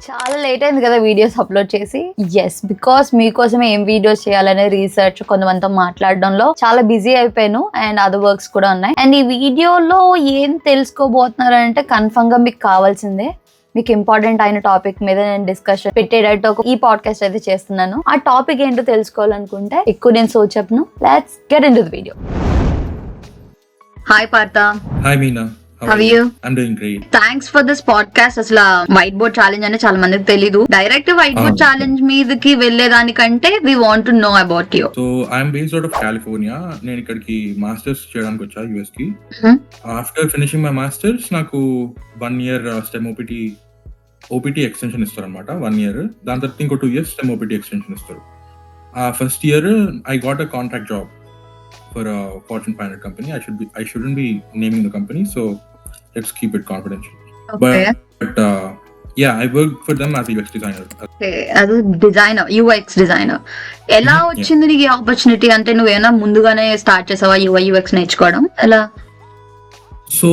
చాలా లేట్ అయింది కదా వీడియోస్ అప్లోడ్ చేసి. ఎస్, బికాస్ మీకోసమే ఏం వీడియోస్ చేయాలనే రీసెర్చ్ కొంతమందితో మాట్లాడడంలో చాలా బిజీ అయిపోయాను. అండ్ అదర్ వర్క్స్ కూడా ఉన్నాయి. అండ్ ఈ వీడియోలో ఏం తెలుసుకోబోతున్నారంటే కన్ఫర్మ్ గా మీకు కావాల్సిందే. మీకు ఇంపార్టెంట్ అయిన టాపిక్ మీద నేను డిస్కషన్ పెట్టేటట్టు ఈ పాడ్కాస్ట్ అయితే చేస్తున్నాను. ఆ టాపిక్ ఏంటో తెలుసుకోవాలనుకుంటే ఎక్కువ నేను సోచ్ చెప్పను. Let's get into the video. Hi Partha. Hi Meena. How are you? I'm doing great. Thanks for this podcast. అసలు వైట్ బోర్డ్ ఛాలెంజ్ అంటే చాలా మందికి తెలీదు. డైరెక్ట్ వైట్ బోర్డ్ ఛాలెంజ్ మీదకి వెళ్లేదానికంటే we want to know about you. So I'm based out of California. నేను ఇక్కడికి masters చేయడానికి వచ్చా US కి. ఆఫ్టర్ ఫినిషింగ్ మై మాస్టర్స్ నాకు 1 year STEM OPT ఎక్స్టెన్షన్ ఇస్తారు అనమాట. 1 year. దాని తర్వాత ఇంకో 2 years STEM OPT ఎక్స్టెన్షన్ ఇస్తారు. First year I got a contract job for a Fortune 500 company. I shouldn't be naming the company, so let's keep it confidential. Okay. But yeah, I worked for them as a UX designer. Okay, as a designer, UX designer. ఎలా వచ్చింది నీకు opportunity? అంటే నువ్వేనా ముందుగానే start చేసావా UI UX నేర్చుకోవడం? ఎలా? So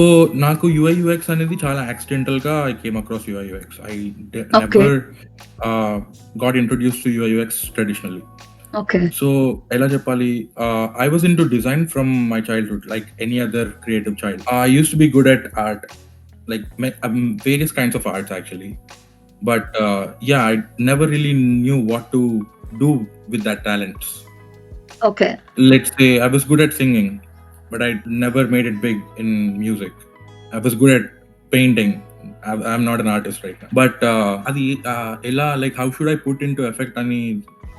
నాకు UI UX అనేది చాలా యాక్సిడెంటల్ గా I came across UI UX. I never got introduced to UI UX traditionally. Okay. So ela cheppali, I was into design from my childhood, like any other creative child. I used to be good at art, like various kinds of arts actually. But yeah, I never really knew what to do with that talent. Okay. Let's say I was good at singing, but I never made it big in music. I was good at painting. I'm not an artist right now. But adi ela, like how should I put into effect ani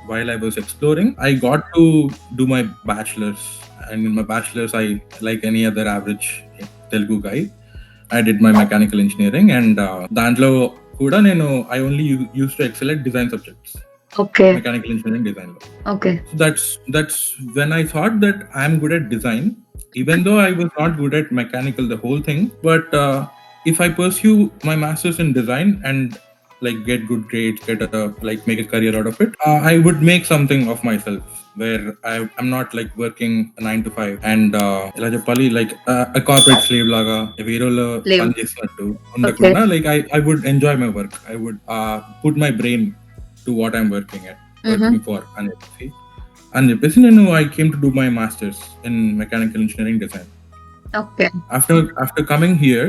while I was exploring, I got to do my bachelor's, and in my bachelor's, I, like any other average Telugu guy, I did my mechanical engineering, and dantlo kuda nenu I only used to excel at design subjects. Okay. Mechanical engineering design lo. Okay. So that's when I thought that I am good at design, even though I was not good at mechanical the whole thing. But if I pursue my master's in design and like get good grades, make a career out of it, I would make something of myself where I'm not like working 9 to 5 and ela cheppali like a corporate slave laga verola pan chestunattu undakunda. Like I would enjoy my work. I would put my brain to what I'm working for and cheppesi nenu I came to do my masters in mechanical engineering design. Okay. After coming here,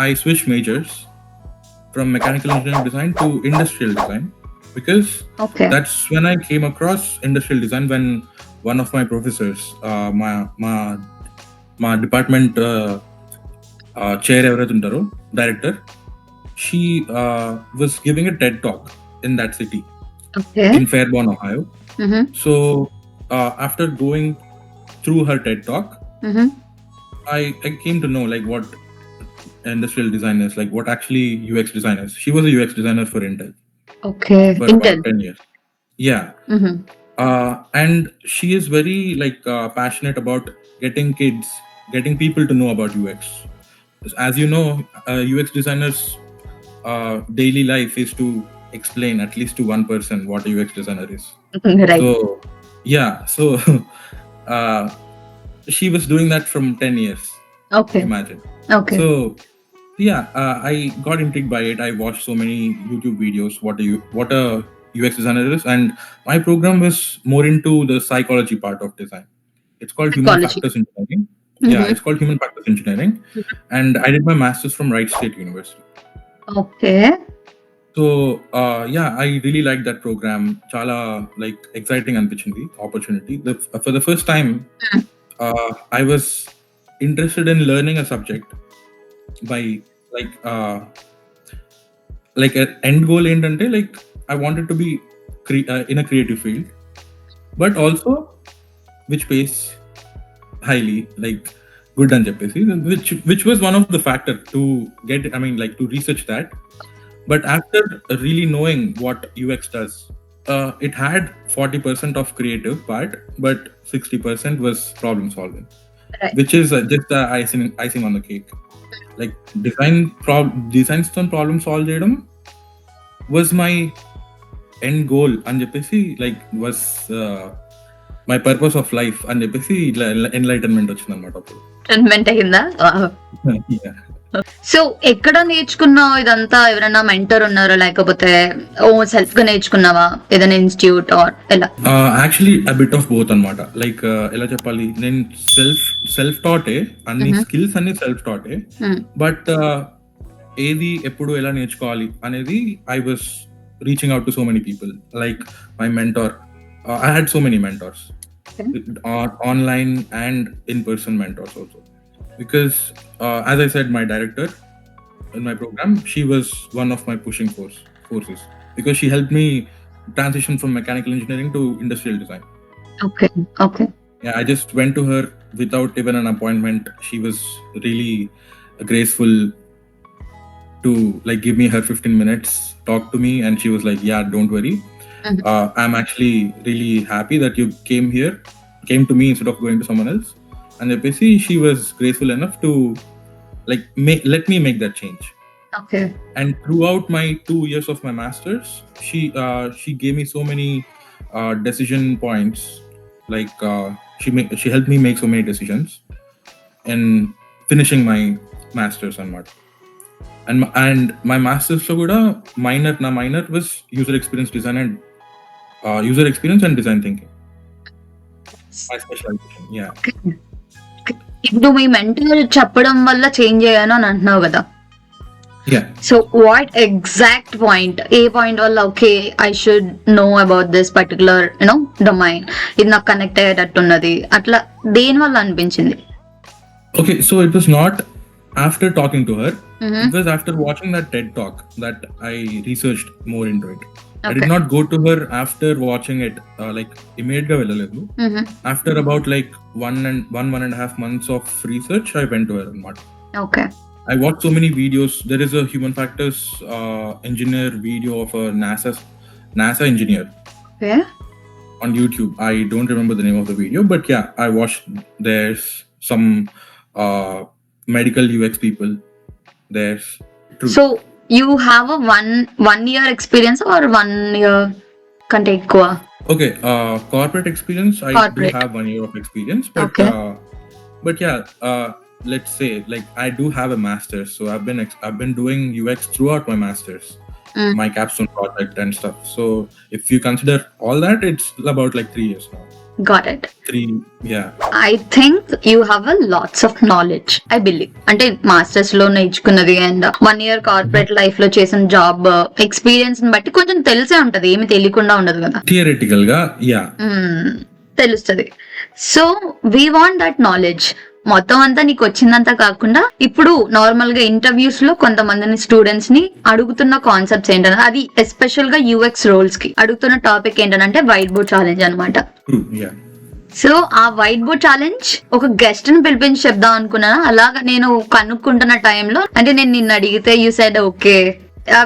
I switched majors from mechanical engineering design to industrial design, because that's when I came across industrial design, when one of my professors, my department chair evaruntaro director, she was giving a TED talk in that city. Okay. In Fairborn, Ohio. So after going through her TED talk, I came to know like what industrial designers, like what actually UX designers. She was a UX designer for Intel. Okay. For Intel. about 10 years. Yeah. And she is very like passionate about getting people to know about UX. As you know, UX designers daily life is to explain at least to one person what a UX designer is. Right. So yeah, so she was doing that from 10 years. Okay. Imagine. Okay. So yeah, I got intrigued by it. I watched so many YouTube videos what a UX designer is, and my program was more into the psychology part of design. It's called human factors engineering. Yeah, it's called human factors engineering, and I did my master's from Wright State University. Okay. So yeah, I really liked that program. Chala like exciting anpichindi opportunity. For the first time, I was interested in learning a subject by like an end goal ఏంటంటే like I wanted to be in a creative field, but also which pays highly, like good అని చెప్పేసి, which was one of the factor to get, I mean like to research that. But after really knowing what UX does, it had 40% of creative part, but 60% was problem solving. Right. Which is just the icing on the cake. Like design తో problem solve చేయడం was my end goal అని చెప్పేసి, like was my purpose of life అని చెప్పేసి enlightenment వచ్చింది అనమాట. అప్పుడు enlightenment అయిందా? Yeah. సో ఎక్కడ నేర్చుకున్నావు ఇదంతా? ఎవరైనా మెంటర్ ఉన్నారా, లేకపోతే సెల్ఫ్ గా నేర్చుకున్నావా ఏదైనా ఇన్స్టిట్యూట్ ఆర్ ఎలా? Actually a bit of both అనమాట. లైక్ ఎలా చెప్పాలి, నేను సెల్ఫ్ టాటే, అన్ని స్కిల్స్ అన్ని సెల్ఫ్ టాటే. బట్ ఏది ఎప్పుడు ఎలా నేర్చుకోవాలి అనేది I was reaching out to so many people. Like my mentor, I had so many mentors, online and in-person mentors also. Because as I said, my director in my program, she was one of my pushing forces, because she helped me transition from mechanical engineering to industrial design. Okay. Yeah, I just went to her without even an appointment. She was really graceful to like give me her 15 minutes, talk to me, and she was like, yeah, don't worry. I'm actually really happy that you came to me instead of going to someone else. And basically she was graceful enough to like let me make that change. Okay. And throughout my 2 years of my masters, she gave me so many decision points. Like she helped me make so many decisions in finishing my masters and my masters lo kuda minor was user experience design and user experience and design thinking. My specialization. Yeah. ఇప్పుడు మీ mentor చెప్పడం వల్ల change అయ్యాను అని అంటున్నావు కదా. Yeah. So what exact point, ఏ point వల్ల okay I should know about this particular domain, ఇది నాకు కనెక్ట్ అయ్యేటట్టున్నది, అట్లా దేని వల్ల అనిపించింది? Okay, so it was not after talking to her. It was after watching that TED talk that I researched more into it. I did not go to her after watching it like immediately velaledu. After about like one and a half months of research, I went to her. Okay. I watched so many videos. There is a human factors engineer video of a NASA engineer. Okay. On YouTube. I don't remember the name of the video, but yeah, I watched. There's some medical UX people. There's true. So you have a one year experience or 1 year కంటే ఎక్కువ? Okay, corporate experience. I do have 1 year of experience, but okay. But yeah, let's say like I do have a master's, so I've been doing UX throughout my master's, my capstone project and stuff. So if you consider all that, it's about like 3 years now. Got it. 3, yeah. I think you have a lots of knowledge, I believe. అంటే masters లో నేర్చుకున్నది and 1 year corporate life లో చేసిన job experience ని బట్టి కొంచెం తెలిసే ఉంటది, ఏమి తెలియకుండా ఉండదు కదా. థియరిటికల్ గా యా తెలుస్తుంది. So we want that knowledge. మొత్తం అంతా నీకు వచ్చిందంతా కాకుండా ఇప్పుడు నార్మల్ గా ఇంటర్వ్యూస్ లో కొంతమందిని స్టూడెంట్స్ ని అడుగుతున్న కాన్సెప్ట్స్ ఏంటంటే, అది ఎస్పెషల్ గా యూఎక్స్ రోల్స్ కి అడుగుతున్న టాపిక్ ఏంటంటే వైట్ బోర్డ్ ఛాలెంజ్ అనమాట. సో ఆ వైట్ బోర్డ్ ఛాలెంజ్ ఒక గెస్ట్ ని పిలిపించి చెప్దాం అనుకున్నాను. అలాగా నేను కనుక్కుంటున్న టైంలో అంటే నేను నిన్ను అడిగితే you said okay,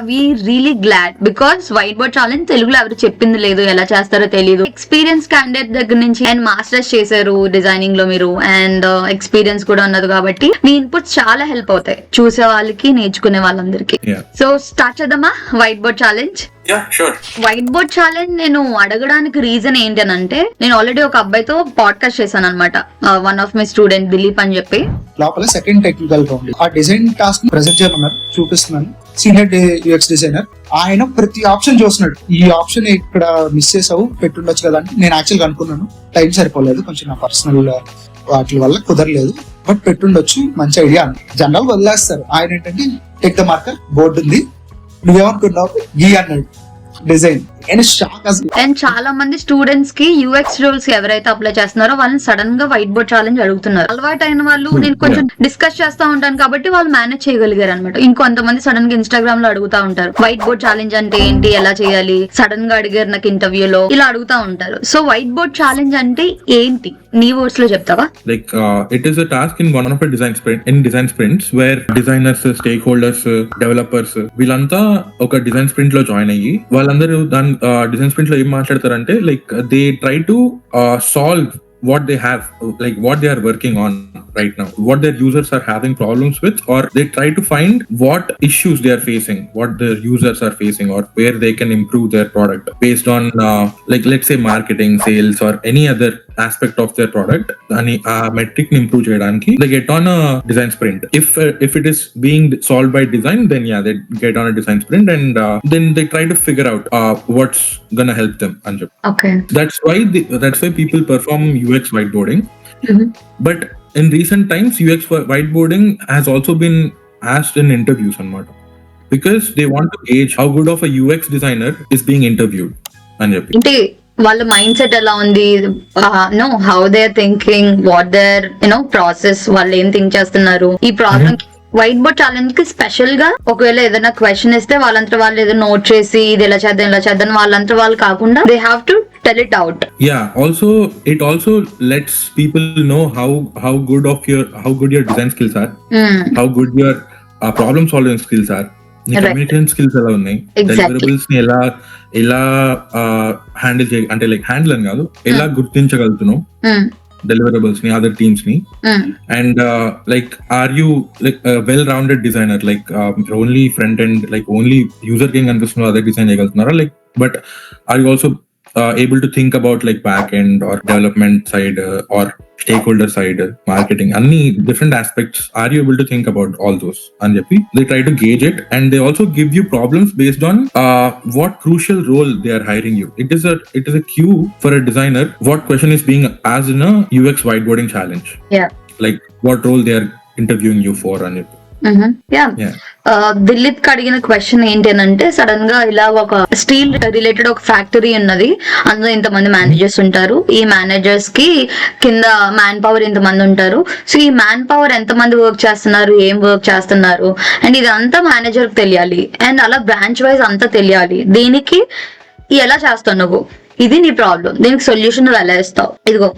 we really glad because white board challenge తెలుగులో ఎవరు చెప్పింది లేదు, ఎలా చేస్తారో తెలియదు. ఎక్స్పీరియన్స్ క్యాండిడేట్ దగ్గర నుంచి అండ్ మాస్టర్స్ చేశారు డిజైనింగ్ లో మీరు, అండ్ ఎక్స్పీరియన్స్ కూడా ఉన్నది కాబట్టి మీ ఇన్పుట్స్ చాలా హెల్ప్ అవుతాయి చూసే వాళ్ళకి, నేర్చుకునే వాళ్ళందరికీ. సో స్టార్ట్ చేద్దామా white board challenge? White board challenge నేను అడగడానికి రీజన్ ఏంటనంటే, నేను ఆల్రెడీ ఒక అబ్బాయితో పాడ్కాస్ట్ చేశాను అనమాట, one of my student Dilip అని చెప్పి. లోపల సెకండ్ టెక్నికల్ రౌండ్ ఆ డిజైన్ టాస్క్ ప్రెజెంట్ చేయమన్నారు, చూపిస్తున్నాను. సీనియర్ యూఎక్స్ డిజైనర్ ఆయన ప్రతి ఆప్షన్ చూస్తున్నాడు, ఈ ఆప్షన్ ఇక్కడ మిస్ చేసావు పెట్టుండొచ్చు కదా అంటే నేను యాక్చువల్గా అనుకున్నాను, టైం సరిపోలేదు, కొంచెం నా పర్సనల్ వాటి వల్ల కుదరలేదు, బట్ పెట్టుండొచ్చు, మంచి ఐడియా అని జనరల్ వదిలేస్తారు. ఆయన ఏంటంటే టెక్ ద మార్కర్ బోర్డు ఉంది, నువ్వేమనుకున్నావు గీ అన్నాడు డిజైన్. అండ్ చాలా మంది స్టూడెంట్స్ కి యూఎక్స్ రోల్స్ ఎవరైతే అప్లై చేస్తున్నారో వాళ్ళని సడన్ గా వైట్ బోర్డ్ ఛాలెంజ్ అడుగుతున్నారు. అలవాటు అయిన వాళ్ళు నేను కొంచెం డిస్కస్ చేస్తా ఉంటాను కాబట్టి వాళ్ళు మేనేజ్ చేయగలిగారు అనమాట. ఇంకొంతమంది సడన్ గా ఇన్స్టాగ్రామ్ లో అడుగుతా ఉంటారు వైట్ బోర్డ్ ఛాలెంజ్ అంటే ఏంటి, ఎలా చేయాలి, సడన్ గా అడిగారు నాకు ఇంటర్వ్యూలో, ఇలా అడుగుతా ఉంటారు. సో వైట్ బోర్డ్ ఛాలెంజ్ అంటే ఏంటి, నీ వర్డ్స్ లో చెప్తావా? Like it is a task in one of a design sprints where designers, stakeholders, developers వీళ్ళంతా ఒక డిజైన్ స్ప్రింట్ లో జాయిన్ అయ్యి వాళ్ళందరూ దాని డిజైన్ స్ప్రింట్ లో ఏం మాట్లాడతారంటే like they try to solve what they have, like what they are working on right now, what their users are having problems with, or they try to find what issues they are facing, what their users are facing, or where they can improve their product based on like let's say marketing, sales, or any other aspect of their product and metric ni improve cheyadaniki they get on a design sprint. If it is being solved by design, then yeah, they get on a design sprint and then they try to figure out what's gonna help them. Okay. That's why people perform UX whiteboarding. But in recent times UX whiteboarding has also been asked in interviews anamata, because they want to gauge how good of a UX designer is being interviewed అని చెప్పి. అంటే వాళ్ళ mind set ఎలా ఉంది, know how they are thinking, what their process, వాళ్ళు ఏం think చేస్తున్నారు. ఈ ప్రాబ్లమ్ వైట్ బోర్డ్ ఛాలెంజ్ కి స్పెషల్ గా ఒకవేళ ఏదైనా క్వశ్చన్ ఇస్తే వాళ్ళంతా వాళ్ళు ఏదో నోట్ చేసి ఇది ఎలా చేద్దాం వాళ్ళంతా వాళ్ళు కాకుండా they have to tell it out. Yeah, also it also lets people know how good your design skills are, how good your problem solving skills are, communication skills ఎలా ఉన్నాయి, deliverables ని ఎలా హ్యాండిల్ అంటే లైక్ హ్యాండిల్ అని కాదు, ఎలా గుర్తించగలుగుతున్నావు deliverables ni, other teams ni, and like are you like a well-rounded designer, like only front end, like only user king anpistunnaro other design cheyagaltunara, like but are you also able to think about like back end or development side or stakeholder side, marketing, any different aspects, are you able to think about all those and they try to gauge it, and they also give you problems based on what crucial role they are hiring you. It is a cue for a designer what question is being asked in a UX whiteboarding challenge, like what role they are interviewing you for and Dilip కి అడిగిన question ఏంటి అని అంటే, sudden గా ఇలా ఒక steel related ఒక factory ఉన్నది, అందులో ఇంతమంది మేనేజర్స్ ఉంటారు, ఈ మేనేజర్స్ కి కింద మ్యాన్ పవర్ ఇంతమంది ఉంటారు, సో ఈ మ్యాన్ పవర్ ఎంతమంది వర్క్ చేస్తున్నారు, ఏం వర్క్ చేస్తున్నారు, అండ్ ఇదంతా మేనేజర్ కి తెలియాలి, అండ్ అలా బ్రాంచ్ వైజ్ అంతా తెలియాలి. దీనికి ఎలా చేస్తావు నువ్వు, ఇది నీ ప్రాబ్లం, దీనికి సొల్యూషన్ నువ్వు ఎలా ఇస్తావు, ఇదిగో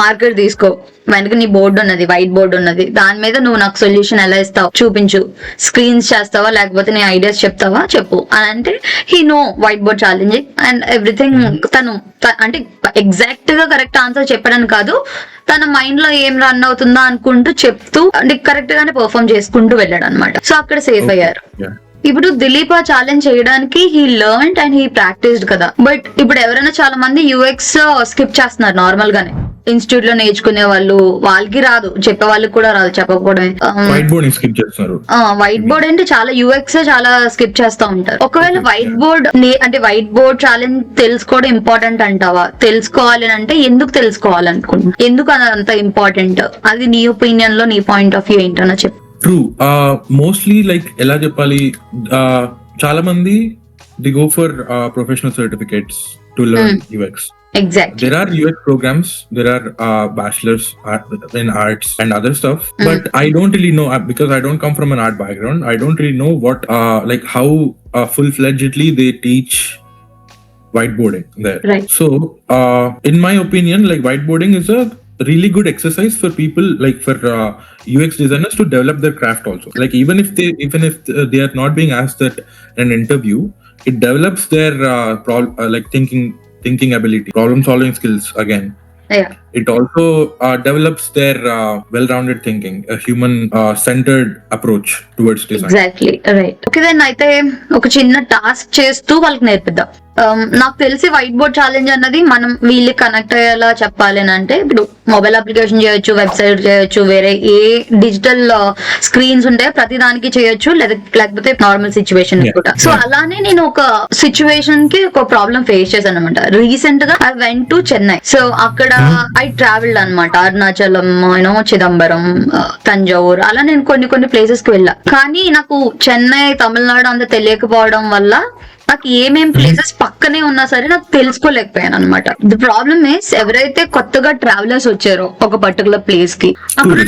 మార్కర్ తీసుకో, వెనక నీ బోర్డు ఉన్నది, వైట్ బోర్డు ఉన్నది, దాని మీద నువ్వు నాకు సొల్యూషన్ ఎలా ఇస్తావు చూపించు, స్క్రీన్స్ చేస్తావా లేకపోతే నీ ఐడియాస్ చెప్తావా చెప్పు అని అంటే, he no white board challenging and everything. తను అంటే ఎగ్జాక్ట్ గా కరెక్ట్ ఆన్సర్ చెప్పడానికి కాదు, తన మైండ్ లో ఏం రన్ అవుతుందా అనుకుంటూ చెప్తూ అంటే కరెక్ట్ గానే పర్ఫార్మ్ చేసుకుంటూ వెళ్ళాడు అనమాట. సో అక్కడ సేఫ్ అయ్యారు. ఇప్పుడు దిలీప్ ఆ ఛాలెంజ్ చేయడానికి he learned and he practised కదా, బట్ ఇప్పుడు ఎవరైనా చాలా మంది యూఎక్స్ స్కిప్ చేస్తున్నారు నార్మల్ గానే. ఇన్స్టిట్యూట్ లో నేర్చుకునే వాళ్ళు, వాళ్ళకి రాదు, చెప్పే వాళ్ళకి కూడా రాదు, చెప్పకపోవడమే. వైట్ బోర్డ్ అంటే చాలా యూఎక్స్ చాలా స్కిప్ చేస్తా ఉంటారు. ఒకవేళ వైట్ బోర్డ్ అంటే వైట్ బోర్డ్ ఛాలెంజ్ తెలుసుకోవడం ఇంపార్టెంట్ అంటావా? తెలుసుకోవాలి అంటే ఎందుకు తెలుసుకోవాలనుకుంటున్నా, ఎందుకు అంత ఇంపార్టెంట్, అది నీ ఒపీనియన్ లో నీ పాయింట్ ఆఫ్ వ్యూ ఏంటన్నా చెప్పు. True. Mostly like ఎలా చెప్పాలి, చాలా మంది they go for professional certificates to learn UX. Exactly. There are UX programs, there are bachelors in arts and other stuff, but I don't really know, because I don't come from an art background, I don't really know what like how full-fledgedly they teach whiteboarding there. Right. So in my opinion, like whiteboarding is a really good exercise for people, like for UX designers to develop their craft also. Like even if they are not being asked that in an interview, it develops their like thinking ability, problem solving skills again. Yeah. It also develops their well-rounded thinking, a human centered approach towards design. Exactly, right. Okay, then అయితే ఒక చిన్న task చేస్తూ వాళ్ళకి నేర్పిద్దాం. నాకు తెలిసి white board challenge అన్నది మనం వీళ్ళు కనెక్ట్ అయ్యేలా చెప్పాలి అని అంటే, ఇప్పుడు మొబైల్ అప్లికేషన్ చేయొచ్చు, వెబ్సైట్ చేయొచ్చు, వేరే ఏ డిజిటల్ స్క్రీన్స్ ఉంటే ప్రతి దానికి చేయొచ్చు, లేకపోతే నార్మల్ సిచ్యువేషన్ కూడా. సో అలానే నేను ఒక సిచ్యువేషన్ కి ఒక ప్రాబ్లం ఫేస్ చేశాను అనమాట. రీసెంట్ గా I went to Chennai. So అక్కడ ఐ ట్రావెల్డ్ అనమాట, అరుణాచలం, చిదంబరం, తంజావూర్, అలా నేను కొన్ని ప్లేసెస్ కి వెళ్ళా. కానీ నాకు చెన్నై, తమిళనాడు అంత తెలియకపోవడం వల్ల నాకు ఏమేం ప్లేసెస్ పక్కనే ఉన్నా సరే నాకు తెలుసుకోలేకపోయాను అనమాట. ది ప్రాబ్లమ్ ఇస్, ఎవరైతే కొత్తగా ట్రావెలర్స్ వచ్చారో ఒక పర్టికులర్ ప్లేస్ కి, అక్కడ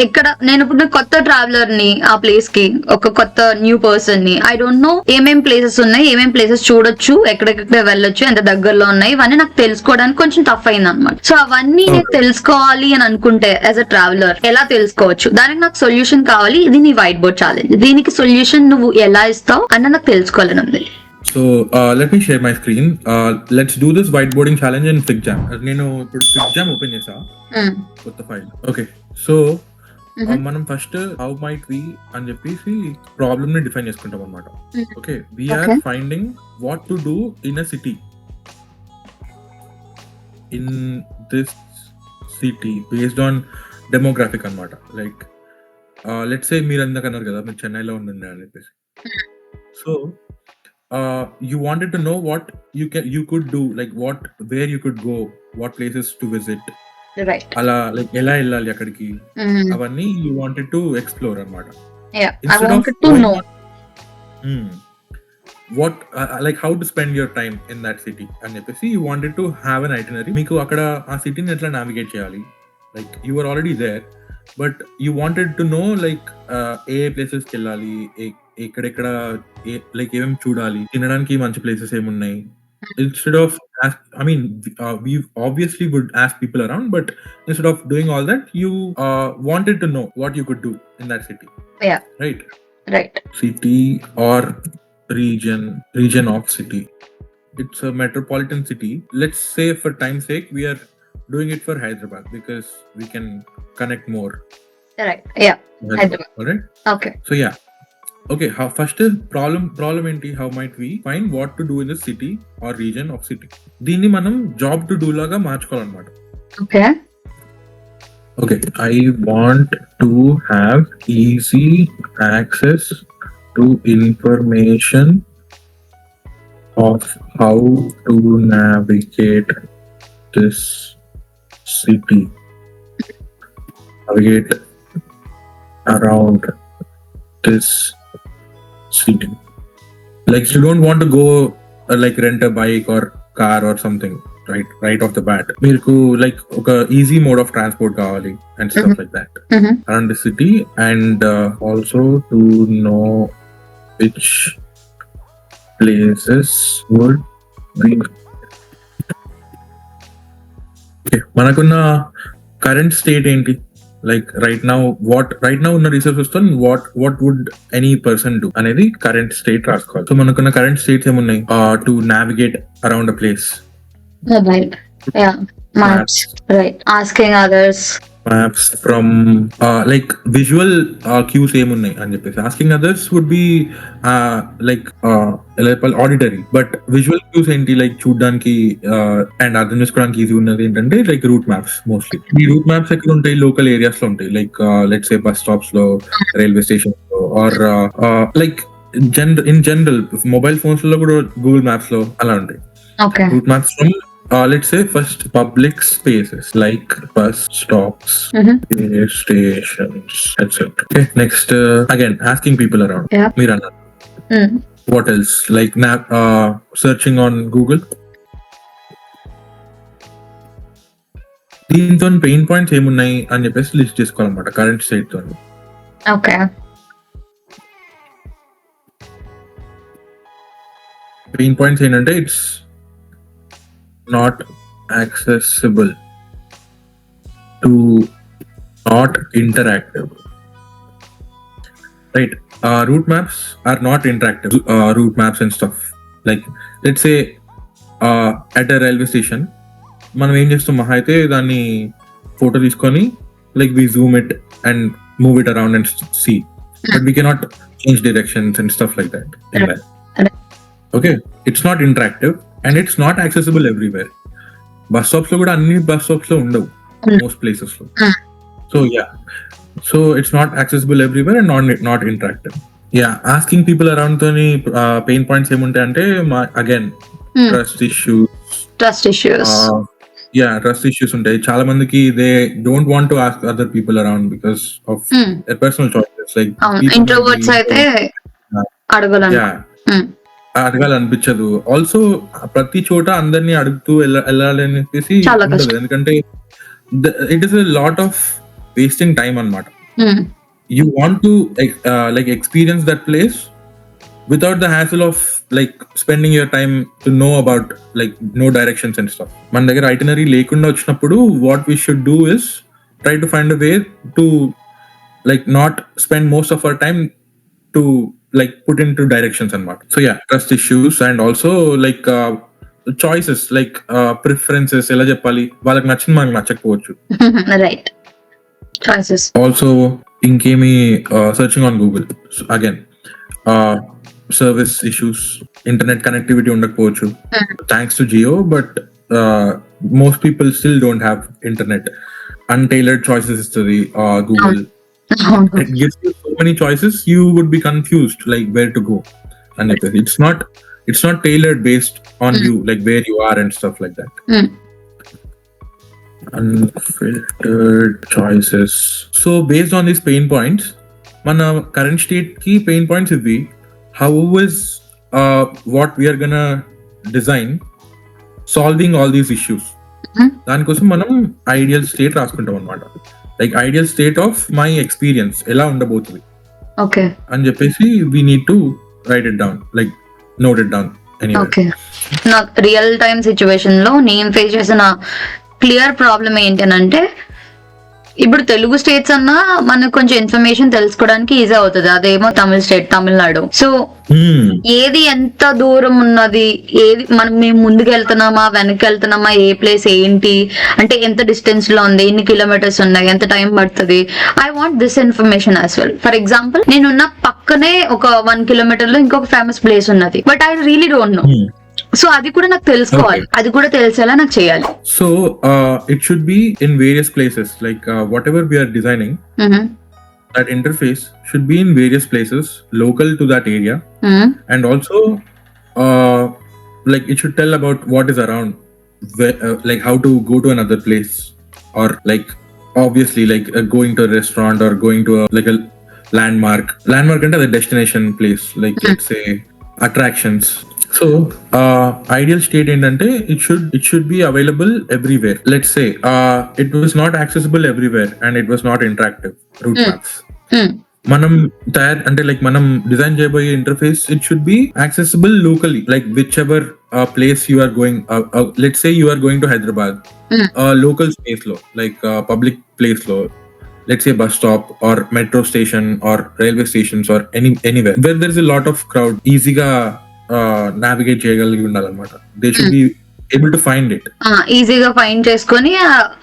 ఎక్కడ నేను ఇప్పుడు కొత్త ట్రావెలర్ ని, ఆ ప్లేస్ కి ఒక కొత్త న్యూ పర్సన్ ని, ఐ డోంట్ నో ఏమేం ప్లేసెస్ ఉన్నాయి, ఏమేం ప్లేసెస్ చూడొచ్చు, ఎక్కడెక్కడ వెళ్ళొచ్చు, ఎంత దగ్గరలో ఉన్నాయి, ఇవన్నీ నాకు తెలుసుకోవడానికి కొంచెం టఫ్ అయింది అనమాట. సో అవన్నీ నేను తెలుసుకోవాలి అని అనుకుంటే యాజ్ అ ట్రావెలర్ ఎలా తెలుసుకోవచ్చు, దానికి నాకు సొల్యూషన్ కావాలి. ఇది నీ వైట్ బోర్డ్ ఛాలెంజ్, దీనికి సొల్యూషన్ నువ్వు ఎలా ఇస్తావు అన్న నాకు తెలుసుకోవాలి. So let me share my screen. Let's do this whiteboarding challenge in Figma. నేను ఇప్పుడు Figma ఓపెన్ చేసా, కొత్త ఫైల్. ఓకే, సో మనం ఫస్ట్ హౌ మైట్ వి అని చెప్పేసి ప్రాబ్లమ్ ని డిఫైన్ చేసుకుంటాం అనమాట. Okay, we are finding what to do in a city. in this city based on demographic అన్నమాట. Like let's say మీరు అందక అన్నారు కదా మీరు చెన్నైలో ఉండండి అని చెప్పేసి. So you wanted to know what you could do, like where you could go, what places to visit, Right. అలా లైక్ ఎలా వెళ్ళాలి అక్కడికి, అవన్నీ you wanted to explore అన్నమాట. Yeah, I Instead of wanted to going know. what like how to spend your time in that city అని చెప్పేసి you wanted to have an itinerary. మీకు అక్కడ ఆ సిటీని ఎట్లా నావిగేట్ చేయాలి, like you were already there but you wanted to know like ఏ ప్లేసెస్కి వెళ్ళాలి, ఎక్కడెక్కడ లైక్ ఏమేమి చూడాలి, తినడానికి మంచి ప్లేసెస్ ఏమున్నాయి. Instead of we obviously would ask people around, but instead of doing all that you wanted to know what you could do in that city. Yeah, right. City or region of city. It's a metropolitan city. Let's say for time's sake we are doing it for Hyderabad because we can connect more. Right. Yeah. Hyderabad. All right. Okay. So yeah. Okay. How first is problem enti? How might we find what to do in the city or region of city? దీన్ని మనం job to do లాగా మార్చుకోవాలన్నమాట. Okay. Okay. I want to have easy access to information of how to navigate this city, navigate around this city. Like you don't want to go like rent a bike or car or something right off the bat. Meeku like oka easy mode of transport kavali and stuff like that around the city, and also to know which places would be. Okay, manakunna current state enti, like right now ఉన్న resources తో what would any person do అనేది current state రాసుకోవాలి. So మనకున్న current states ఏమున్నాయి, to navigate around a place. Mobile. Yeah. Maps. Right. Asking others. Maps from like visual cues ఏమున్నాయి అని చెప్పేసి. Asking others would be like auditory, but visual cues ఏంటి, like చూడడానికి and అర్థం చేసుకోవడానికి ఈజీ ఉన్నది ఏంటంటే లైక్ రూట్ మ్యాప్స్. మోస్ట్లీ ఈ రూట్ మ్యాప్స్ ఎక్కడ ఉంటాయి, లోకల్ ఏరియాస్ లో ఉంటాయి, like let's say bus stops లో, రైల్వే స్టేషన్ లో, or like in general mobile phones లో కూడా గూగుల్ మ్యాప్స్ లో అలా ఉంటాయి. Okay. Route maps from let's say first public spaces like bus stops, stations, etc. Okay, next again asking people around. Yeah. Mirana. What else? Like searching on Google. దీంతో pain points ఏమున్నాయి అని చెప్పేసి list చేసుకోవాలన్నమాట current state తో. Okay. Pain points ఏంటంటే it's not accessible, to not interactive, right? Route maps are not interactive. Route maps and stuff, like let's say at a railway station మనం ఏం చేస్తాం, మహా అయితే దాన్ని ఫోటో తీసుకొని like we zoom it and move it around and see, but we cannot change directions and stuff like that in that. Okay, it's not interactive and it's not accessible everywhere. Bus stops lo kuda anni bus stops lo undavu most places lo. So yeah, so it's not accessible everywhere and not interactive. Yeah, asking people around toni pain points em untayi ante again trust issues. Yeah, trust issues untayi chaala mandiki. They don't want to ask other people around because of their personal choices, like introverts aithe adgalanu. Yeah. అడగాలనిపించదు. Also ప్రతి చోట అందరినీ అడుగుతూ వెళ్ళాలని చెప్పేసి ఉండదు, ఎందుకంటే it is a lot of wasting time అన్నమాట. You want to like experience that place without the hassle of like spending your time to know about like no directions and stuff. మన దగ్గర ఐటినరీ లేకుండా వచ్చినప్పుడు what we should do is try to find a way to like not spend most of our time to like put into directions and what. So yeah, trust issues and also like choices, like preferences ela cheppali valaku nachindi manaku nachakapochu. Right. Choices. Also inkemi searching on Google. So again service issues, internet connectivity undakapochu thanks to Jio, but most people still don't have internet. Untailored choices istadi Google. It gives you so many choices, you would be confused like where to go. And it's not tailored based on you, like where you are and stuff like that. Unfiltered choices. So based on these pain points, mana current state ki pain points ivi. How is what we are gonna design solving all these issues? దానికోసం మనం ideal state రాసుకుంటాం అనమాట. Like ideal state of my experience ఎలా ఉండబోతుంది అని చెప్పేసి we need to right it down, like note it down. నా real time situation లో నేను ఫేస్ చేసిన క్లియర్ ప్రాబ్లం ఏంటి అంటే, ఇప్పుడు తెలుగు స్టేట్స్ అన్నా మనకు కొంచెం ఇన్ఫర్మేషన్ తెలుసుకోవడానికి ఈజీ అవుతుంది. అదేమో తమిళ స్టేట్, తమిళనాడు. సో ఏది ఎంత దూరం ఉన్నది, ఏది మేము ముందుకు వెళ్తున్నామా వెనక్కి వెళ్తున్నామా, ఏ ప్లేస్ ఏంటి అంటే ఎంత డిస్టెన్స్ లో ఉంది, ఎన్ని కిలోమీటర్స్ ఉన్నాయి, ఎంత టైం పడుతుంది. I want this information as well. For example, నేనున్న పక్కనే ఒక 1 kilometer లో ఇంకొక ఫేమస్ ప్లేస్ ఉన్నది, but I really don't know. So అది కూడా నాకు తెలుసుకోవాలి, అది కూడా తెలిసేలా నాకు చేయాలి. So it should be in various places, like whatever we are designing, that interface should be in various places local to that area. And also like it should tell about what is around, like how to go to another place, or like obviously like going to a restaurant or going to a landmark and the destination place, like let's say attractions. So ideal state endante it should be available everywhere. Let's say it was not accessible everywhere and it was not interactive route maps. మనం అంటే like మనం design చేయబోయే interface it should be accessible locally, like whichever place you are going. Let's say you are going to Hyderabad, local space లో, like public place లో, let's say bus stop or metro station or railway stations or anywhere where there is a lot of crowd, easyga navigate చేయగలిగి ఉండాలన్నమాట. They should be able to find it. ఈజీగా find చేసుకొని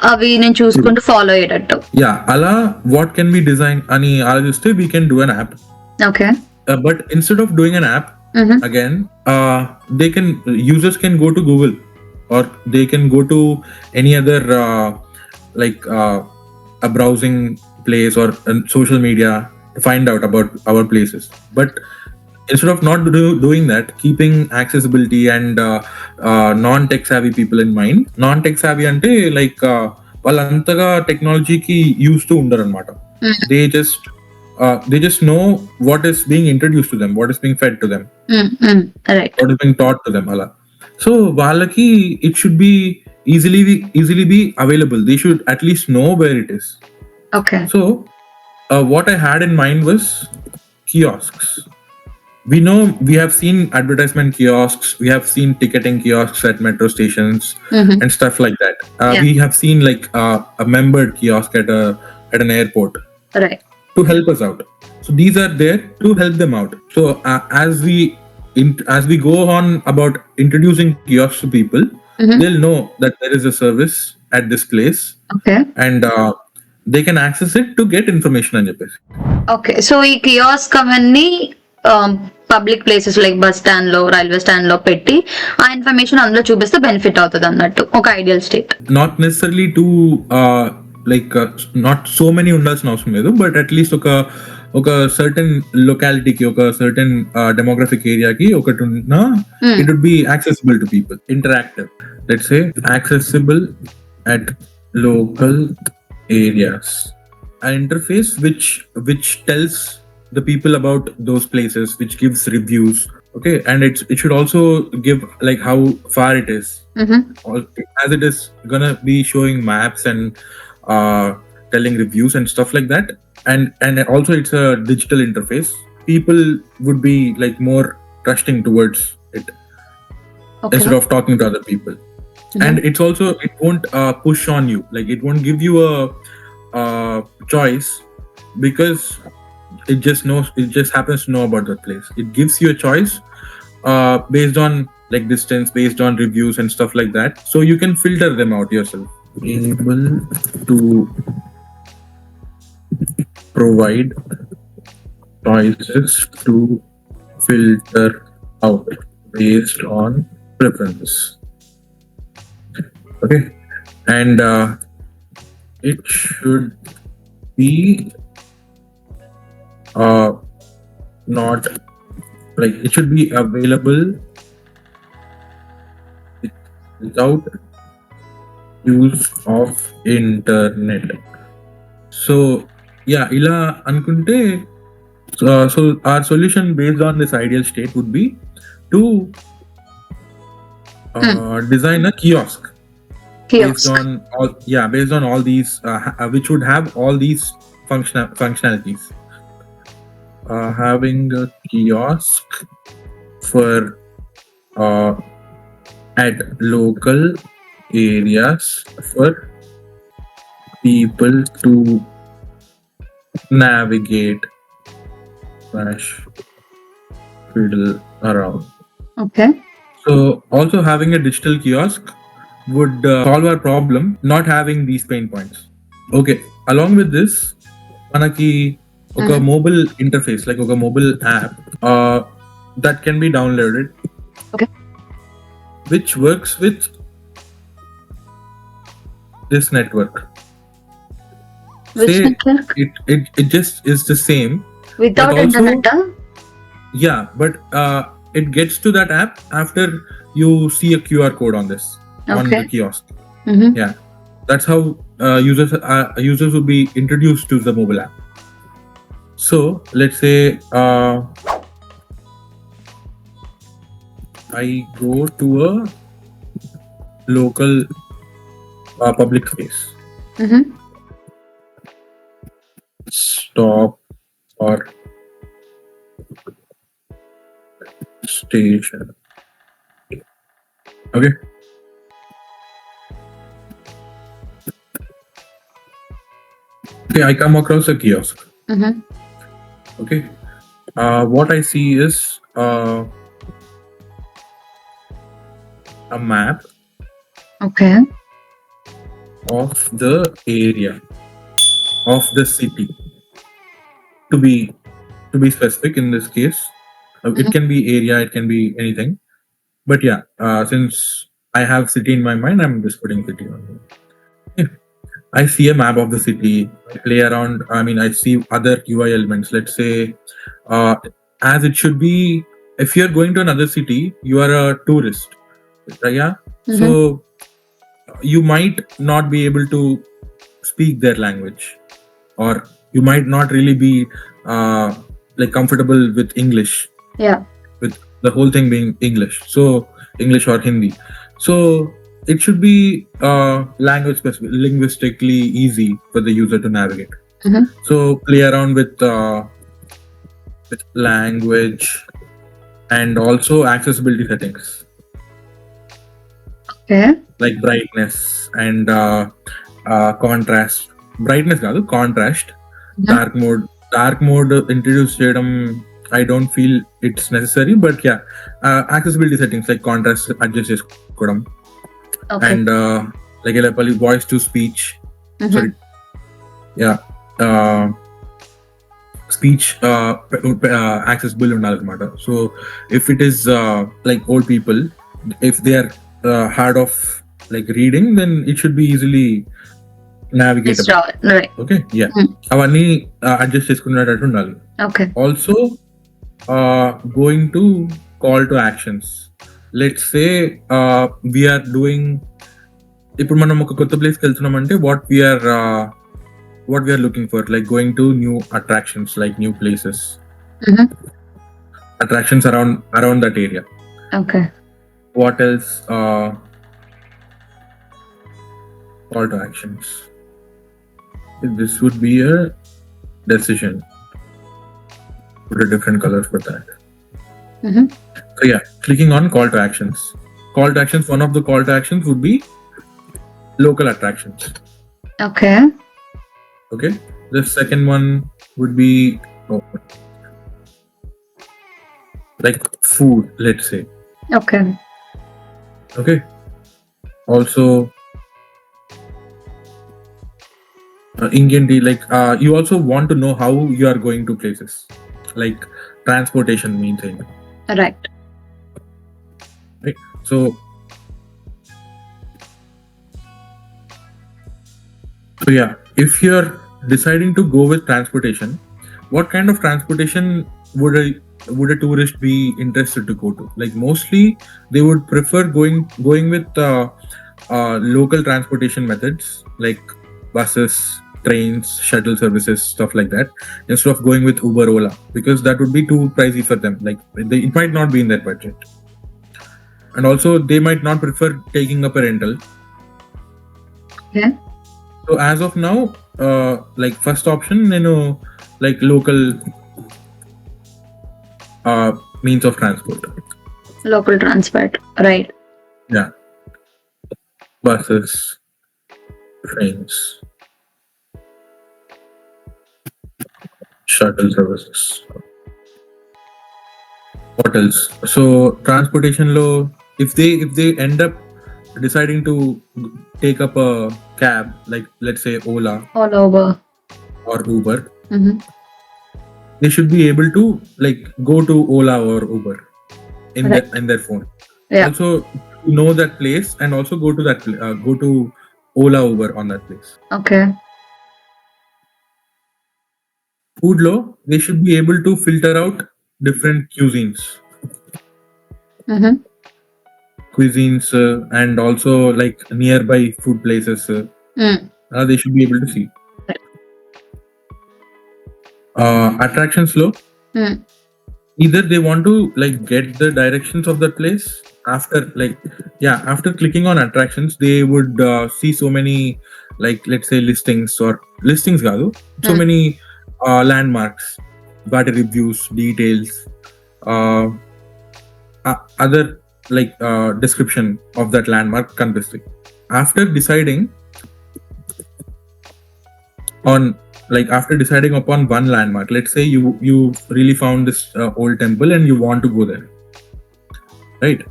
అవి నేను చూసుకుంటూ follow అయ్యేటట్టు. Yeah, అలా what can we design అని ఆలోచిస్తే we can do an app. Okay. But instead of doing an app, again users can go to Google or they can go to any other like a browsing place or social media to find out about our places. But instead of not doing that, keeping accessibility and non-tech savvy people in mind. Non-tech savvy ante like వాళ్ళంతగా టెక్నాలజీకి use to ఉండరు అనమాట. they just know what is being introduced to them, what is being fed to them, right, what is being taught to them ala. So వాళ్ళకి it should be easily be available. They should at least know where it is. Okay. So what I had in mind was kiosks. We know, we have seen advertisement kiosks, we have seen ticketing kiosks at metro stations and stuff like that. We have seen like a membered kiosk at an airport, right, to help us out. So these are there to help them out. So as we go on about introducing kiosks to people, they'll know that there is a service at this place. Okay. And they can access it to get information అని చెప్పేసి. Okay, so ఈ kiosk అవన్నీ public places like bus stand లో, railway stand లో పెట్టి ఆ information అందులో చూపిస్తే బెనిఫిట్ అవుతుంది అన్నట్టు ఒక ideal state. Not necessary to like not so many ఉండాల్సిన అవసరం లేదు, బట్ అట్లీస్ట్ ఒక సర్టెన్ లొకాలిటీకి, ఒక సర్టెన్ డెమోగ్రఫిక్ ఏరియాకి ఒకటి ఉన్న it would be accessible to people. Interactive, let's say accessible at local areas. An interface which tells the people about those places, which gives reviews. Okay, and it should also give like how far it is, as it is gonna be showing maps and telling reviews and stuff like that. And also it's a digital interface. People would be like more trusting towards it, instead of talking to other people. And it's also, it won't push on you, like it won't give you a choice, because it just happens to know about that place. It gives you a choice based on like distance, based on reviews and stuff like that, so you can filter them out yourself. Able to provide choices to filter out based on preference. Okay, and it should be not like it should be available without use of internet. So yeah, ila anukunte so our solution based on this ideal state would be to design a kiosk based Kiosk. on all these which would have all these functionalities. Having a kiosk for at local areas for people to navigate / fiddle around. Okay. So also having a digital kiosk would solve our problem not having these pain points. Okay, along with this, manaki oka mobile interface like oka mobile app that can be downloaded. Okay. Which works with this network. Which Say network? it just is the same Without but also- internet? yeah, but it gets to that app after you see a QR code on this on Okay. the kiosk. Mm-hmm. Yeah, that's how users will be introduced to the mobile app. So let's say I go to a local public space, Mm-hmm. stop or station. Okay. Okay, I come across a kiosk. Mm-hmm. Okay. What I see is a map Okay. of the area of the city. To be specific in this case, it can be area, it can be anything. But yeah, since I have city in my mind, I'm just putting city on here. Yeah. I see a map of the city. I play around. I mean, I see other UI elements. Let's say, as it should be. If you're going to another city, you are a tourist. Yeah. So you might not be able to speak their language, or you might not really be like comfortable with English. Yeah. With the whole thing being English. So English or Hindi. So it should be language specific, linguistically easy for the user to navigate. So play around with language and also accessibility settings. Okay. Like brightness and contrast. Brightness kaadu, contrast. Dark mode introduce cheyadam, I don't feel it's necessary, but yeah, accessibility settings like contrast adjust chesukodam. Okay. And like elepalli voice to speech. Sorry. Yeah. Speech accessible undalannamata. So if it is like old people, if they are hard of like reading, then it should be easily navigatable. Right. Okay. Yeah. Avanni adjust cheskunnattu undali. Okay. Also going to call to actions. Let's say we are doing ఇప్పుడు మనం ఒక కొత్త place కి వెళ్తున్నామంటే what we are looking for, like going to new attractions, like new places, attractions around that area. Okay. What else? Call to actions. This would be a decision. Put a different color for that. So yeah, clicking on call to actions. Call to actions. One of the call to actions would be local attractions. Okay. Okay. The second one would be like food, let's say. Okay. Okay. Also, Indian tea, like you also want to know how you are going to places, like transportation means anything. Right. Right. So yeah, if you're deciding to go with transportation, what kind of transportation would a tourist be interested to go to? Like mostly they would prefer going with local transportation methods like buses, trains, shuttle services, stuff like that, instead of going with Uber, Ola, because that would be too pricey for them. Like it might not be in their budget, and also they might not prefer taking up a rental. Okay. So as of now, like first option, like local means of transport. Local transport, right? Yeah, buses, trains, shuttle services. What else? So transportation low. If they end up deciding to take up a cab, like let's say Ola All over. or Uber, Mm-hmm. they should be able to like go to Ola or Uber in Right. their phone. Yeah. Also know that place and also go to that go to Ola, Uber on that place. Okay. Food law, they should be able to filter out different cuisines Mm-hmm. and also like nearby food places. They should be able to see. Attractions law, either they want to like get the directions of that place after clicking on attractions, they would see so many, like let's say listings kaadu, so many landmarks, body reviews, details, other like description of that landmark kanipistayi. After deciding upon one landmark, let's say you really found this old temple and you want to go there, right?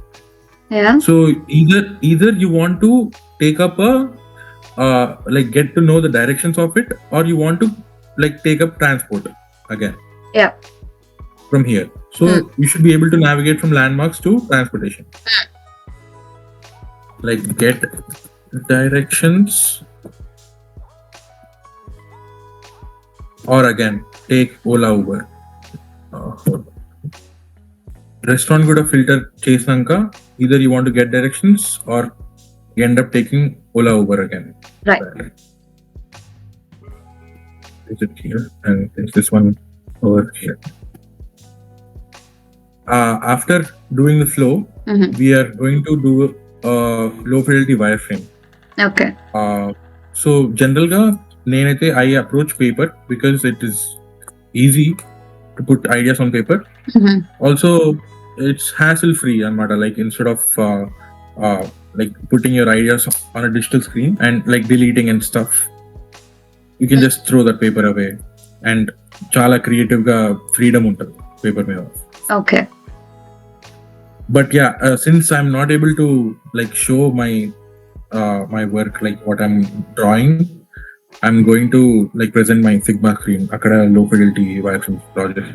Yeah. So either you want to take up a like get to know the directions of it, or you want to like take up transport again. Yeah. From here, so you should be able to navigate from landmarks to transportation. Like get directions, or again take Ola, Uber. Restaurant kuda filter chesanka, either you want to get directions or you end up taking Ola, Uber again. Right. Is it here? And is this one over here? After doing the flow, we are going to do a low fidelity wireframe. Okay. So general ga I approach paper because it is easy to put ideas on paper. Also it's hassle free anamata, like instead of like putting your ideas on a digital screen and like deleting and stuff, you can just throw that paper away and chala creative ga freedom untadi paper మీద. Okay. But yeah, since I'm not able to like show my work, like what I'm drawing, I'm going to like present my Figma screen akada low fidelity wireframe project.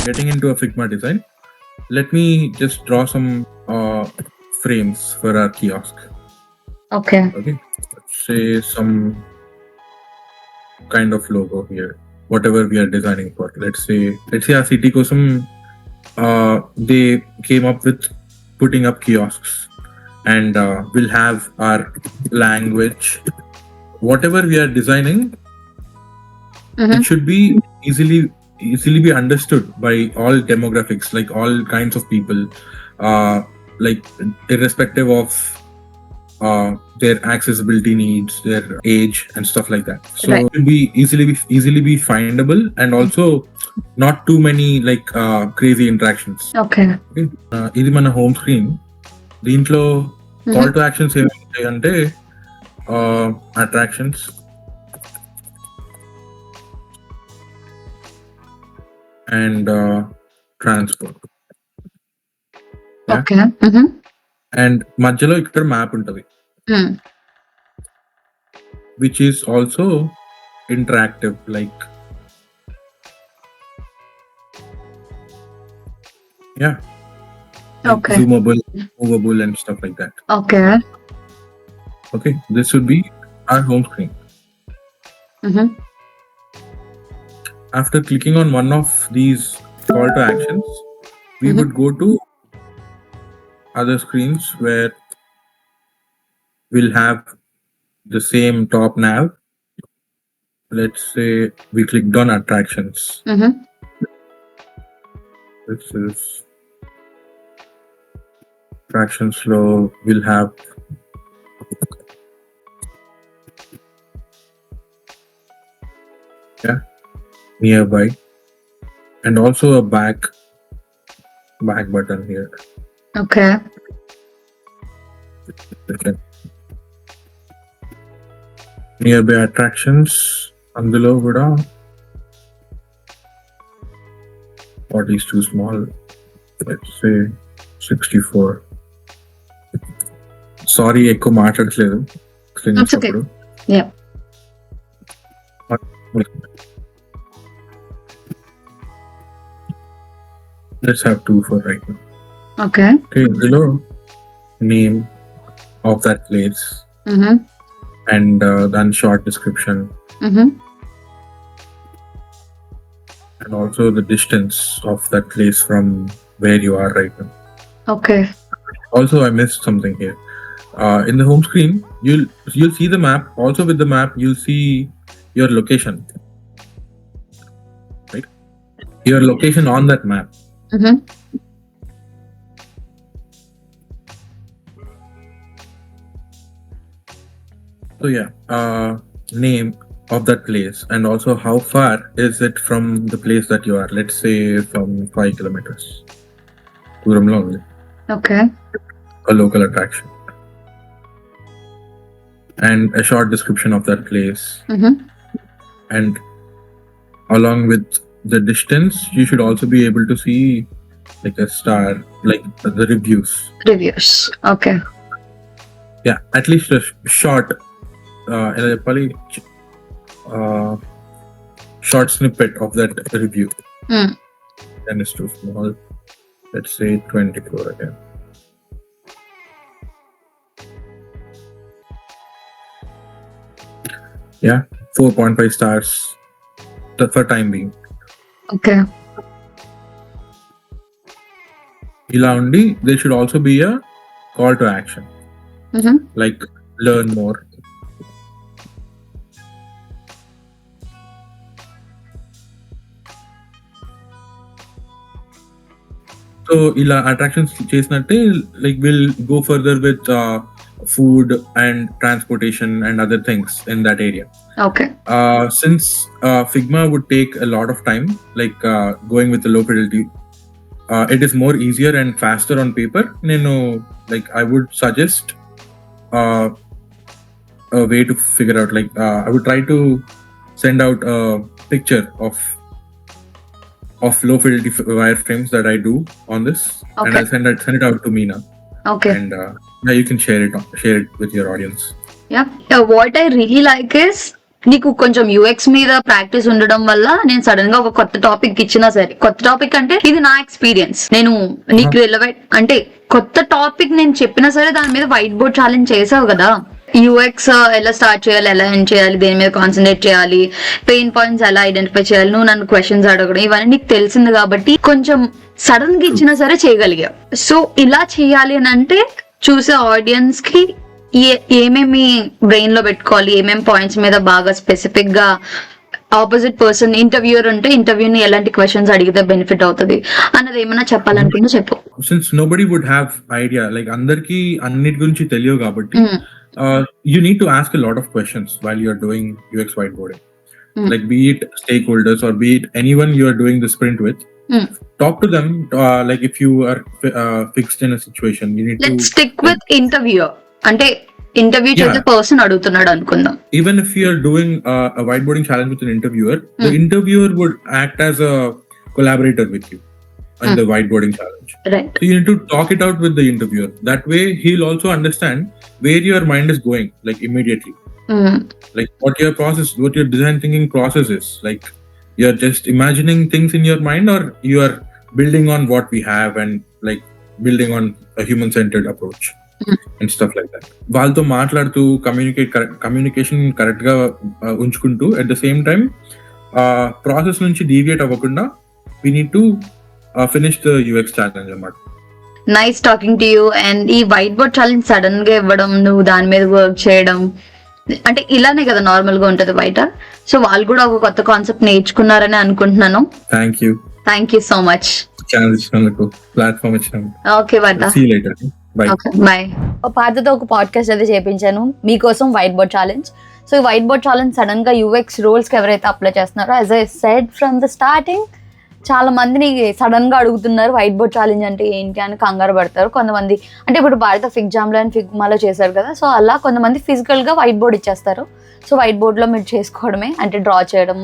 Getting into a Figma design, let me just draw some frames for our kiosk. Okay. Let's say some kind of logo here, whatever we are designing for. Let's say our city kosam they came up with putting up kiosks, and we'll have our language. Whatever we are designing, it should be easily be understood by all demographics, like all kinds of people, like irrespective of their accessibility needs, their age and stuff like that. So Right. it will be easily be findable, and also not too many like crazy interactions. Okay. ఇది మన home screen. దీంట్లో call to actions ఏమిటి అంటే attractions and transport, Okay. And మధ్యలో ఇక్కడ map ఉంటుంది, which is also interactive, like yeah, like Okay. zoomable, movable and stuff like that. Okay. Okay, this would be our home screen. Mm-hmm. After clicking on one of these call to actions, we Mhm. would go to other screens where we'll have the same top nav. Let's say we clicked on attractions. Mm-hmm. This is attractions flow. We'll have nearby, and also a back button here. Okay. Okay. Nearby attractions అందులో కూడా what is too small, let's say 64. Sorry ఎక్కువ మాట్లాడట్లేదు That's okay. Yeah. Let's have 2 for right now. Okay. Okay, below name of that place Mm-hmm. and then short description Mm-hmm. and also the distance of that place from where you are right now. Okay. Also, I missed something here. In the home screen, you'll see the map. Also, with the map, you'll see your location, right? Your location on that map. Mm-hmm. So yeah, name of that place and also how far is it from the place that you are. Let's say from 5 kilometers. దూరంలో ఉంది Okay. a local attraction. And a short description of that place. Mm-hmm. And along with the distance, you should also be able to see like a star, like the reviews. Reviews. Okay. Yeah, at least a short, probably short snippet of that review. Mm. Then it's too small. Let's say 24 again. Yeah, 4.5 stars for time being. Okay. ఇలా ఉండి there should also be a call to action, Mm-hmm. like learn more. So ఇలా attractions చేసినట్టే like we'll go further with food and transportation and other things in that area. Okay. Since Figma would take a lot of time, like going with the low fidelity, it is more easier and faster on paper. Like I would suggest a way to figure out, like I would try to send out a picture of low fidelity wireframes that I do on this, and Okay. I'll send it out to Meena, Okay. and yeah, you can share it with your audience. Yeah. What I really like is నీకు కొంచెం UX మీద practice ఉండడం వల్ల నేను sudden గా ఒక కొత్త topic ఇచ్చినా సరే, కొత్త టాపిక్ అంటే ఇది నా ఎక్స్పీరియన్స్, నేను నీకు రిలవెంట్ అంటే కొత్త టాపిక్ నేను చెప్పినా సరే దాని మీద వైట్ బోర్డ్ ఛాలెంజ్ చేసావు కదా. యూఎక్స్ ఎలా స్టార్ట్ చేయాలి, ఎలా ఎండ్ చేయాలి, దేని మీద కాన్సన్ట్రేట్ చేయాలి, పెయిన్ పాయింట్స్ ఎలా ఐడెంటిఫై చేయాలి, నువ్వు నన్ను క్వశ్చన్స్ అడగడం, ఇవన్నీ నీకు తెలిసింది కాబట్టి కొంచెం సడన్ గా ఇచ్చినా సరే చేయగలిగా. సో ఇలా చేయాలి అని అంటే చూసే ఆడియన్స్ కి ఏమేమి బ్రెయిన్ లో పెట్టుకోవాలి, ఏమేమి పాయింట్స్ మీద బాగా స్పెసిఫిక్ గా ఆపోజిట్ పర్సన్ ఇంటర్వ్యూర్ ఉంటే ఇంటర్వ్యూని ఎలాంటి క్వశ్చన్స్ అడిగితే బెనిఫిట్ అవుతుంది అన్నది ఏమైనా చెప్పాలనుకుంటే చెప్పు. Since nobody would have idea, like అందరికి అన్నిటి గురించి తెలియదు కాబట్టి you need to ask a lot of questions while you're doing UX whiteboarding. Like be it stakeholders or be it anyone you are doing the sprint with, talk to them. Like if you are fixed in a situation, you need Let's to stick with interviewer. అంటే interview చేసే person అడుగుతున్నాడు అనుకుందాం. Even if you are doing a whiteboarding challenge with an interviewer, the interviewer would act as a collaborator with you in the whiteboarding challenge. Right. So you need to talk it out with the interviewer. That way he'll also understand where your mind is going, like immediately. Like what your design thinking process is. Like you're just imagining things in your mind, or you are building on what we have and like building on a human-centered approach. And stuff like that. వాళ్ళతో మాట్లాడుతూ communication correct గా ఉంచుకుంటూ at the same time process నుంచి deviate అవ్వకుండా we need to finish the UX challenge అన్నమాట. Nice talking to you. And ఈ white board challenge sudden గా ఇవ్వడం, నువ్వు దాని మీద వర్క్ చేయడం, అంటే ఇలానే కదా నార్మల్ గా ఉంటది బయట. సో వాళ్ళు కూడా ఒక కొత్త కాన్సెప్ట్ నేర్చుకున్నారని అనుకుంటున్నాను. Thank you so much. Platform ఇచ్చినందుకు. Okay Partha. See you later. Bye. Bye. పార్థతో ఒక పాడ్కాస్ట్ అయితే చేపించాను మీకోసం, వైట్ బోర్డ్ ఛాలెంజ్. సో ఈ వైట్ బోర్డ్ ఛాలెంజ్ సడన్ గా యూఎక్స్ రోల్స్ కి ఎవరైతే అప్లై చేస్తున్నారో, as I said from the starting, చాలా మందిని సడన్ గా అడుగుతున్నారు వైట్ బోర్డ్ ఛాలెంజ్ అంటే ఏంటి అని కంగారు పడతారు కొంతమంది. అంటే ఇప్పుడు భారత ఫిగ్జామ్లో అండ్ ఫిగ్మాలో చేశారు కదా, సో అలా కొంతమంది ఫిజికల్ గా వైట్ బోర్డ్ ఇచ్చేస్తారు. సో వైట్ బోర్డ్ లో మీరు చేసుకోవడమే, అంటే డ్రా చేయడం,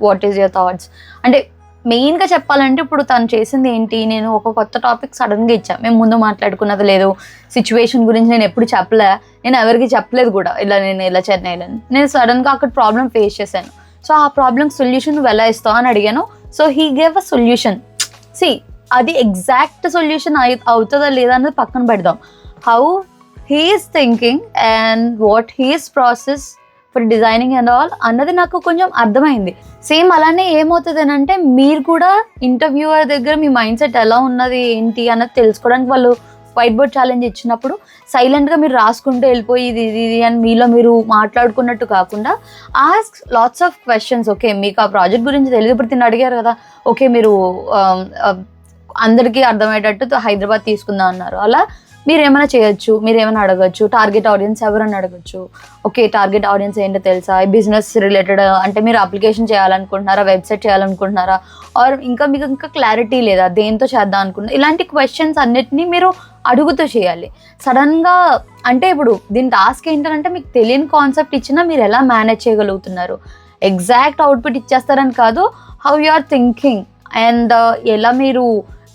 వాట్ ఈస్ యువర్ థాట్స్. అంటే మెయిన్ గా చెప్పాలంటే ఇప్పుడు తను చేసింది ఏంటి, నేను ఒక కొత్త టాపిక్ సడన్ గా ఇచ్చా, మేము ముందు మాట్లాడుకున్నది లేదు, సిచ్యువేషన్ గురించి నేను ఎప్పుడు చెప్పలే, నేను ఎవరికి చెప్పలేదు కూడా ఇలా నేను ఇలా చెన్నైలో, నేను సడన్ గా అక్కడ ప్రాబ్లం ఫేస్ చేశాను. సో ఆ ప్రాబ్లం సొల్యూషన్ నువ్వు ఎలా ఇస్తావు అని అడిగాను. So he gave a solution. See అది ఎగ్జాక్ట్ సొల్యూషన్ అవుతుందా లేదా అన్నది పక్కన పెడదాం. How he's thinking and what his process for designing and all అన్నది నాకు కొంచెం అర్థమైంది. సేమ్ అలానే ఏమవుతుంది అని అంటే, మీరు కూడా ఇంటర్వ్యూవర్ దగ్గర మీ మైండ్ సెట్ ఎలా ఉన్నది ఏంటి అన్నది తెలుసుకోవడానికి వాళ్ళు వైట్ బోర్డ్ ఛాలెంజ్ ఇచ్చినప్పుడు సైలెంట్గా మీరు రాసుకుంటూ వెళ్ళిపోయి ఇది ఇది అని మీలో మీరు మాట్లాడుకున్నట్టు కాకుండా ask lots of questions. Okay, మీకు ఆ ప్రాజెక్ట్ గురించి తెలియదు, ఇప్పుడు తిని అడిగారు కదా, ఓకే మీరు అందరికీ అర్థమయ్యేటట్టు హైదరాబాద్ తీసుకుందాం అన్నారు, అలా మీరు ఏమైనా చేయొచ్చు, మీరు ఏమైనా అడగచ్చు, టార్గెట్ ఆడియన్స్ ఎవరైనా అడగచ్చు. ఓకే, టార్గెట్ ఆడియన్స్ ఏంటో తెలుసా, బిజినెస్ రిలేటెడ్ అంటే మీరు అప్లికేషన్ చేయాలనుకుంటున్నారా, వెబ్సైట్ చేయాలనుకుంటున్నారా, ఆర్ ఇంకా మీకు ఇంకా క్లారిటీ లేదా, దేంతో చేద్దాం అనుకుంటున్నారు, ఇలాంటి క్వశ్చన్స్ అన్నిటినీ మీరు అడుగుతూ చేయాలి. సడన్గా అంటే ఇప్పుడు దీని టాస్క్ ఏంటంటే, మీకు తెలియని కాన్సెప్ట్ ఇచ్చినా మీరు ఎలా మేనేజ్ చేయగలుగుతున్నారు, ఎగ్జాక్ట్ అవుట్పుట్ ఇచ్చేస్తారని కాదు, how you are thinking and ఎలా మీరు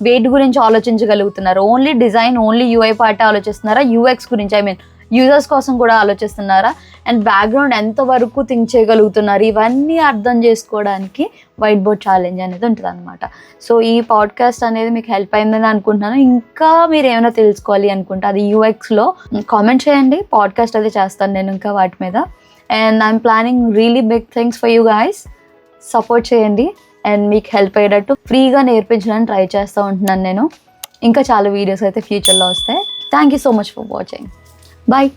వెయిట్ గురించి ఆలోచించగలుగుతున్నారు, only design only UI part ఆలోచిస్తున్నారా, యూఎక్స్ గురించి ఐ మీన్ యూజర్స్ కోసం కూడా ఆలోచిస్తున్నారా, అండ్ బ్యాక్గ్రౌండ్ ఎంతవరకు థింక్ చేయగలుగుతున్నారు, ఇవన్నీ అర్థం చేసుకోవడానికి వైట్ బోర్డ్ ఛాలెంజ్ అనేది ఉంటుంది అనమాట. సో ఈ పాడ్కాస్ట్ అనేది మీకు హెల్ప్ అయిందని అనుకుంటున్నాను. ఇంకా మీరు ఏమైనా తెలుసుకోవాలి అనుకుంటే అది యూఎక్స్లో కామెంట్ చేయండి, పాడ్కాస్ట్ అది చేస్తాను నేను ఇంకా వాటి మీద. And I'm planning really big things for you guys. Support చేయండి అండ్ మీకు హెల్ప్ అయ్యేటట్టు ఫ్రీగా నేర్పించడానికి ట్రై చేస్తూ ఉంటున్నాను నేను. ఇంకా చాలా వీడియోస్ అయితే ఫ్యూచర్లో వస్తాయి. Thank you so much for watching. Bye.